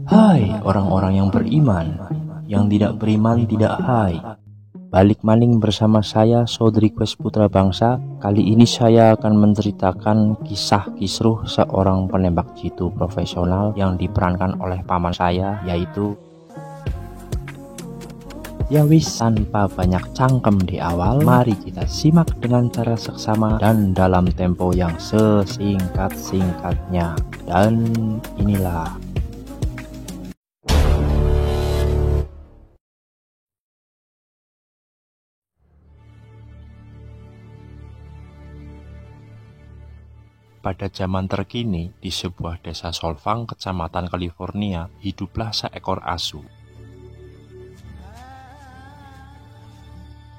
Hai orang-orang yang beriman, yang tidak beriman tidak hai. Balik maning bersama saya Sodri Quest Putra Bangsa. Kali ini saya akan menceritakan kisah kisruh seorang penembak jitu profesional yang diperankan oleh paman saya, yaitu Yawis. Tanpa banyak cangkem di awal, mari kita simak dengan cara seksama dan dalam tempo yang sesingkat-singkatnya. Dan inilah pada zaman terkini, di sebuah desa Solvang, kecamatan California, hiduplah seekor asu.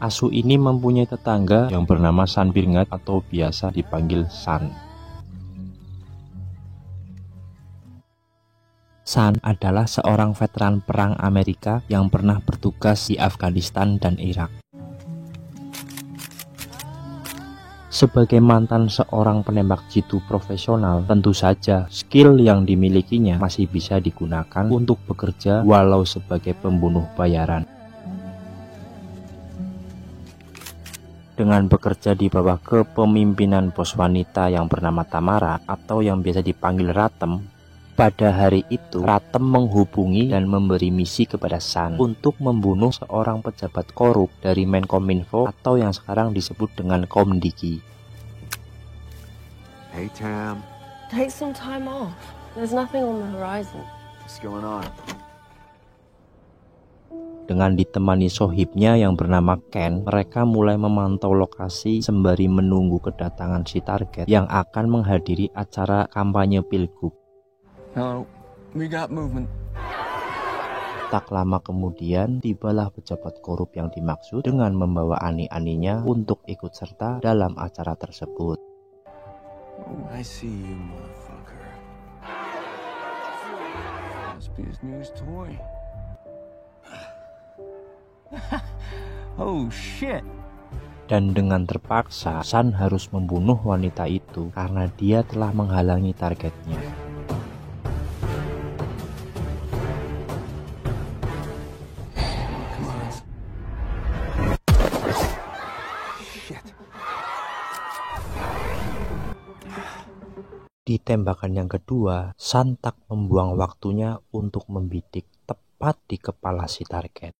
Asu ini mempunyai tetangga yang bernama San Birngat atau biasa dipanggil San. San adalah seorang veteran perang Amerika yang pernah bertugas di Afghanistan dan Irak. Sebagai mantan seorang penembak jitu profesional, tentu saja skill yang dimilikinya masih bisa digunakan untuk bekerja walau sebagai pembunuh bayaran. Dengan bekerja di bawah kepemimpinan bos wanita yang bernama Tamara atau yang biasa dipanggil Ratem, pada hari itu Ratem menghubungi dan memberi misi kepada San untuk membunuh seorang pejabat korup dari Menkominfo atau yang sekarang disebut dengan Komdiki. Hey Tam, Take some time off. There's nothing on the horizon. what's going on? Dengan ditemani sohibnya yang bernama Ken, mereka mulai memantau lokasi sembari menunggu kedatangan si target yang akan menghadiri acara kampanye pilgub. Hello, we got movement. Tak lama kemudian, tibalah pejabat korup yang dimaksud dengan membawa ani-aninya untuk ikut serta dalam acara tersebut. Oh, I see you, motherfucker. Must be his newest toy. Oh shit. Dan dengan terpaksa, San harus membunuh wanita itu karena dia telah menghalangi targetnya. Di tembakan yang kedua, San tak membuang waktunya untuk membidik tepat di kepala si target.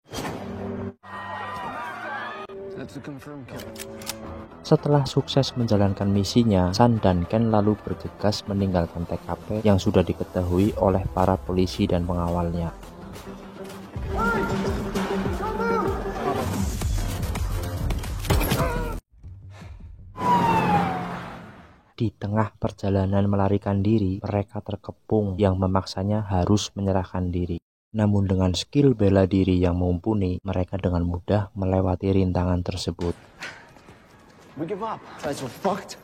That's a confirmed kill. Setelah sukses menjalankan misinya, San dan Ken lalu bergegas meninggalkan TKP yang sudah diketahui oleh para polisi dan pengawalnya. Di tengah perjalanan melarikan diri, mereka terkepung yang memaksanya harus menyerahkan diri. Namun dengan skill bela diri yang mumpuni, mereka dengan mudah melewati rintangan tersebut. We give up. Guys, we're fucked.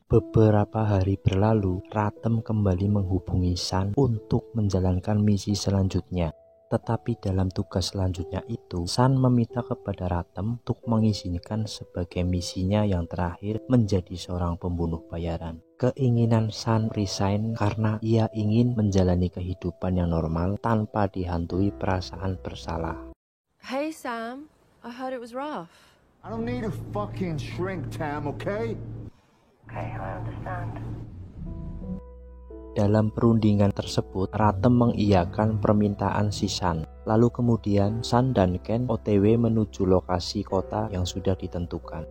Beberapa hari berlalu, Ratem kembali menghubungi San untuk menjalankan misi selanjutnya. Tetapi dalam tugas selanjutnya itu, San meminta kepada Ratem untuk mengizinkan sebagai misinya yang terakhir menjadi seorang pembunuh bayaran. Keinginan San resign karena ia ingin menjalani kehidupan yang normal tanpa dihantui perasaan bersalah. Hey, Sam. I heard it was rough. I don't need a fucking shrink, Tam, okay? Okay, I understand. Dalam perundingan tersebut, Ratem mengiyakan permintaan si San. Lalu kemudian San dan Ken OTW menuju lokasi kota yang sudah ditentukan.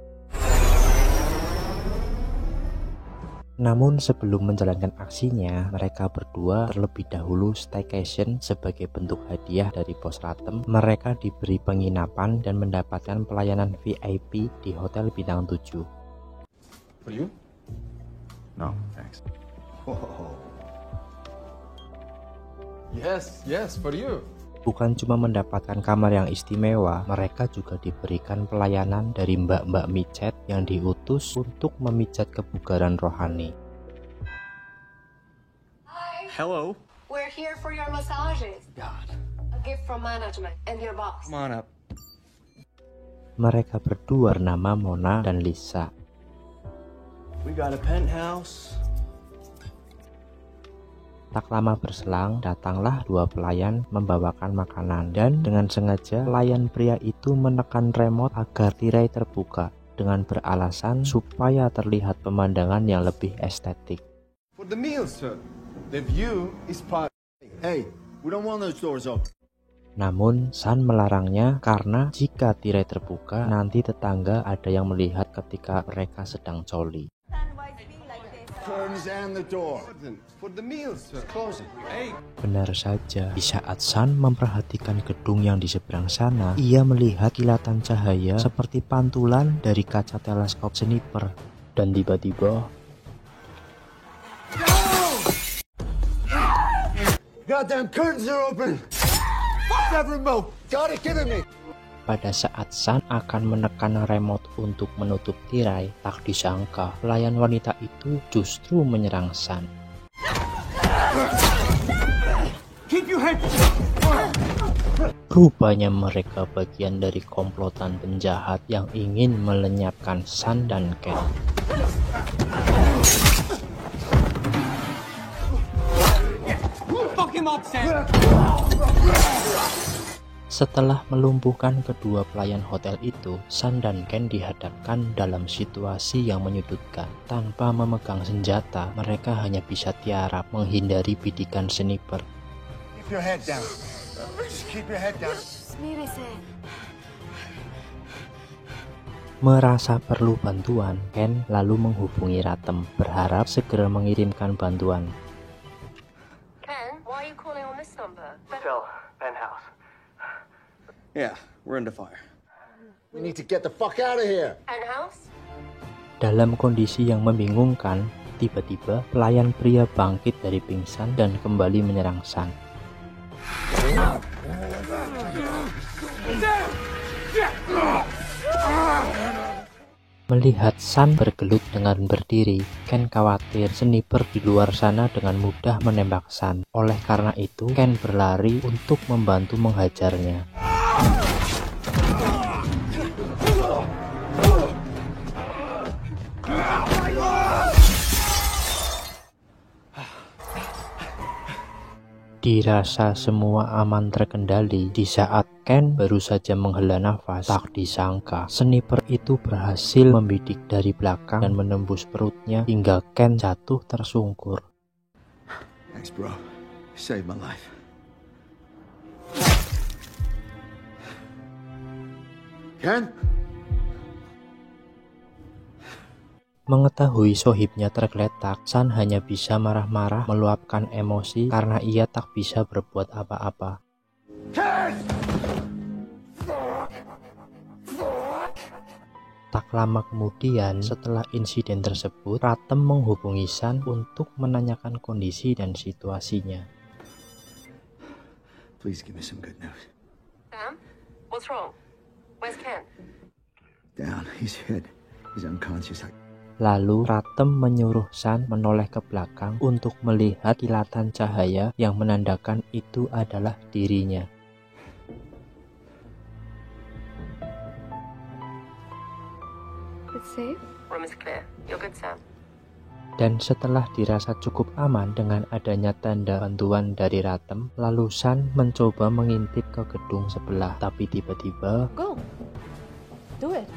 Namun sebelum menjalankan aksinya, mereka berdua terlebih dahulu staycation sebagai bentuk hadiah dari bos Ratem. Mereka diberi penginapan dan mendapatkan pelayanan VIP di Hotel Bintang 7. For you? No, thanks. Whoa. Yes, for you. Bukan cuma mendapatkan kamar yang istimewa, mereka juga diberikan pelayanan dari mbak-mbak micet yang diutus untuk memijat kebugaran rohani. Hello. We're here for your massages. God. A gift from management and your boss. Come on up. Mereka berdua bernama Mona dan Lisa. We got a penthouse. Tak lama berselang, datanglah dua pelayan membawakan makanan, dan dengan sengaja pelayan pria itu menekan remote agar tirai terbuka dengan beralasan supaya terlihat pemandangan yang lebih estetik. For the meal, sir. The view is part. Hey, we don't want those doors open. Namun San melarangnya karena jika tirai terbuka nanti tetangga ada yang melihat ketika mereka sedang coli. Curtains and the door. For the meal, sir. Close it. Hey. Benar saja, di saat San memperhatikan gedung yang di seberang sana, ia melihat kilatan cahaya seperti pantulan dari kaca teleskop sniper. Dan tiba-tiba, Goddamn curtains are open. Fuck that remote. Got it, give it me. pada saat San akan menekan remote untuk menutup tirai, tak disangka pelayan wanita itu justru menyerang San. Keep your head. Rupanya mereka bagian dari komplotan penjahat yang ingin melenyapkan San dan Ken. Fuck him up, Sam. Setelah melumpuhkan kedua pelayan hotel itu, San dan Ken dihadapkan dalam situasi yang menyudutkan. Tanpa memegang senjata, mereka hanya bisa tiarap menghindari bidikan sniper. Keep your head down. Just keep your head down. Merasa perlu bantuan, Ken lalu menghubungi Ratem, berharap segera mengirimkan bantuan. Ken, why are you calling on this number? Hotel, penthouse. Yeah, we're under fire. We need to get the fuck out of here. And house? Dalam kondisi yang membingungkan, tiba-tiba pelayan pria bangkit dari pingsan dan kembali menyerang San. Melihat San bergelut dengan berdiri, Ken khawatir sniper di luar sana dengan mudah menembak San. Oleh karena itu, Ken berlari untuk membantu menghajarnya. Dirasa semua aman terkendali, di saat Ken baru saja menghela nafas, tak disangka sniper itu berhasil membidik dari belakang dan menembus perutnya hingga Ken jatuh tersungkur. Thanks, bro. You saved my life. Ken? Mengetahui sohibnya tergeletak, San hanya bisa marah-marah meluapkan emosi karena ia tak bisa berbuat apa-apa. Tak lama kemudian, setelah insiden tersebut, Ratem menghubungi San untuk menanyakan kondisi dan situasinya. Please give me some good news. Sam? What's wrong? Where's Ken? Down. He's hit. He's unconscious. Lalu Ratem menyuruh San menoleh ke belakang untuk melihat kilatan cahaya yang menandakan itu adalah dirinya. It's safe? Room is clear. You're good, Sam. Dan setelah dirasa cukup aman dengan adanya tanda bantuan dari Ratem, lalu San mencoba mengintip ke gedung sebelah. Tapi tiba-tiba, Go. Do it.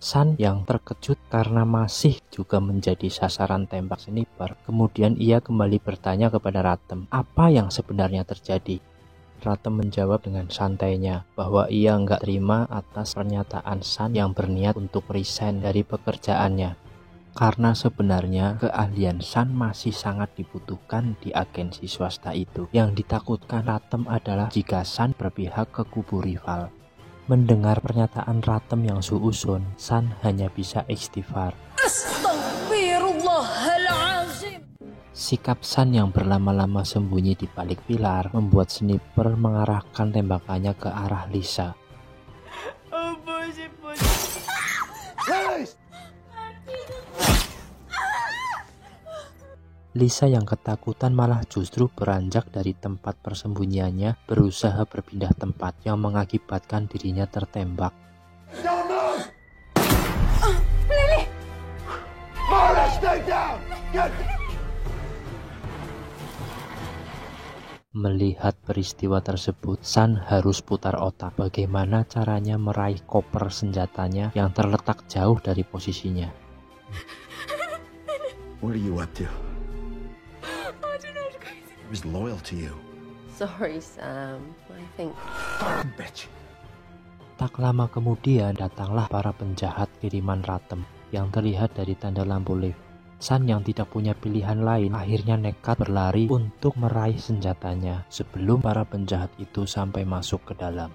San yang terkejut karena masih juga menjadi sasaran tembak sniper. Kemudian ia kembali bertanya kepada Ratem, apa yang sebenarnya terjadi? Ratem menjawab dengan santainya bahwa ia nggak terima atas pernyataan San yang berniat untuk resign dari pekerjaannya. Karena sebenarnya keahlian San masih sangat dibutuhkan di agensi swasta itu. Yang ditakutkan Ratem adalah jika San berpihak ke kubu rival. Mendengar pernyataan Ratem yang suuzon, San hanya bisa istighfar. Astaghfirullahalazim. Sikap San yang berlama-lama sembunyi di balik pilar membuat sniper mengarahkan tembakannya ke arah Lisa. Lisa yang ketakutan malah justru beranjak dari tempat persembunyiannya, berusaha berpindah tempat yang mengakibatkan dirinya tertembak. Don't move! Lily! Mona, stay down! Get... Melihat peristiwa tersebut, Sun harus putar otak bagaimana caranya meraih koper senjatanya yang terletak jauh dari posisinya. What are you up to? He was loyal to you. Sorry, Sam. I think... Bitch. Tak lama kemudian datanglah para penjahat kiriman Ratem yang terlihat dari tanda lampu lift. Sun yang tidak punya pilihan lain akhirnya nekat berlari untuk meraih senjatanya sebelum para penjahat itu sampai masuk ke dalam.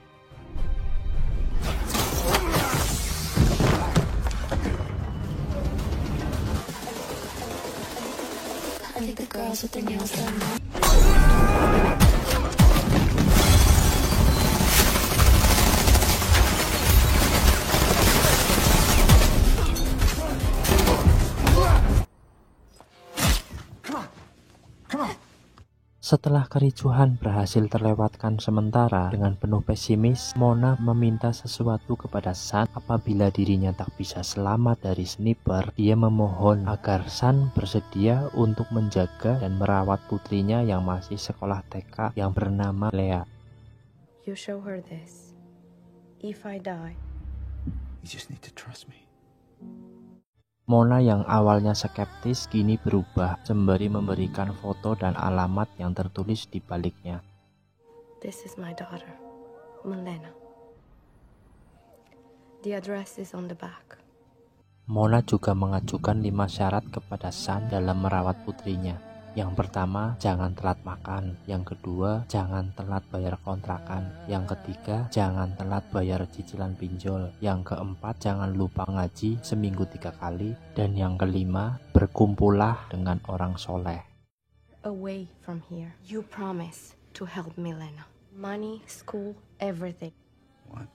Setelah kericuhan berhasil terlewatkan sementara, dengan penuh pesimis, Mona meminta sesuatu kepada Sun. Apabila dirinya tak bisa selamat dari sniper, dia memohon agar Sun bersedia untuk menjaga dan merawat putrinya yang masih sekolah TK yang bernama Lea. You show her this. If I die... You just need to trust me. Mona yang awalnya skeptis kini berubah sembari memberikan foto dan alamat yang tertulis di baliknya. This is my daughter, Milena. The address is on the back. Mona juga mengajukan 5 syarat kepada Sun dalam merawat putrinya. Yang pertama, jangan telat makan. Yang kedua, jangan telat bayar kontrakan. Yang ketiga, jangan telat bayar cicilan pinjol. Yang keempat, jangan lupa ngaji seminggu 3 kali. Dan yang kelima, berkumpullah dengan orang soleh. Away from here. You promise to help Milena. Money, school, everything. What?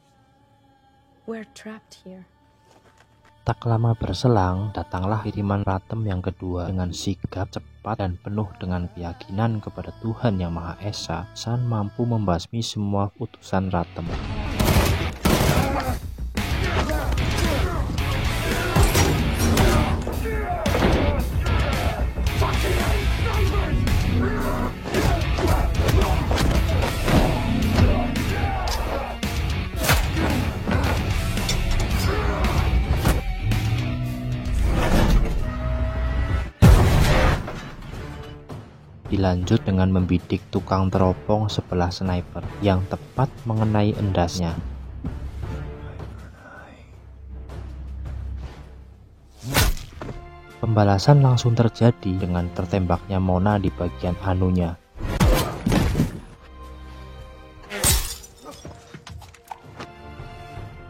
We're trapped here. Tak lama berselang, datanglah kiriman Ratem yang kedua. Dengan sigap, cepat, dan penuh dengan keyakinan kepada Tuhan Yang Maha Esa, Sun mampu membasmi semua utusan Ratem. Dilanjut dengan membidik tukang teropong sebelah sniper yang tepat mengenai endasnya. Pembalasan langsung terjadi dengan tertembaknya Mona di bagian anunya.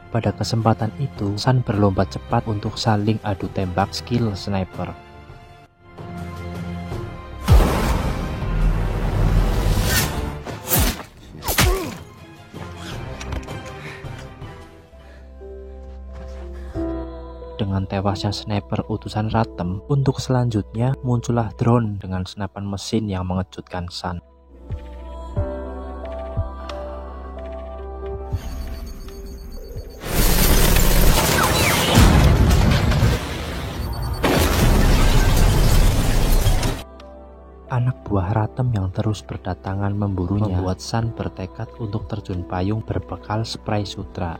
Pada kesempatan itu, Sun berlomba cepat untuk saling adu tembak skill sniper. Dengan tewasnya sniper utusan Ratem, untuk selanjutnya muncullah drone dengan senapan mesin yang mengejutkan Sun. Anak buah Ratem yang terus berdatangan memburunya membuat Sun bertekad untuk terjun payung berbekal spray sutra.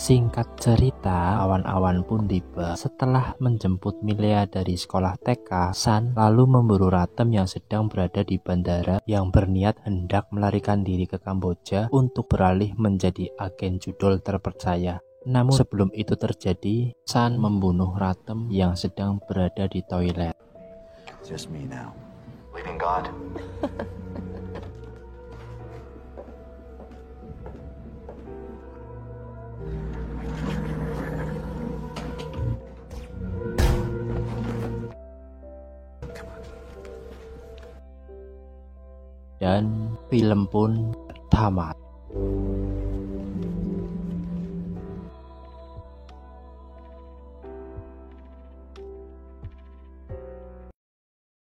Singkat cerita, awan-awan pun tiba. Setelah menjemput Milea dari sekolah TK, Sun lalu memburu Ratem yang sedang berada di bandara yang berniat hendak melarikan diri ke Kamboja untuk beralih menjadi agen judul terpercaya. Namun sebelum itu terjadi, Sun membunuh Ratem yang sedang berada di toilet. Just me now. Leaving God. Dan film pun tamat.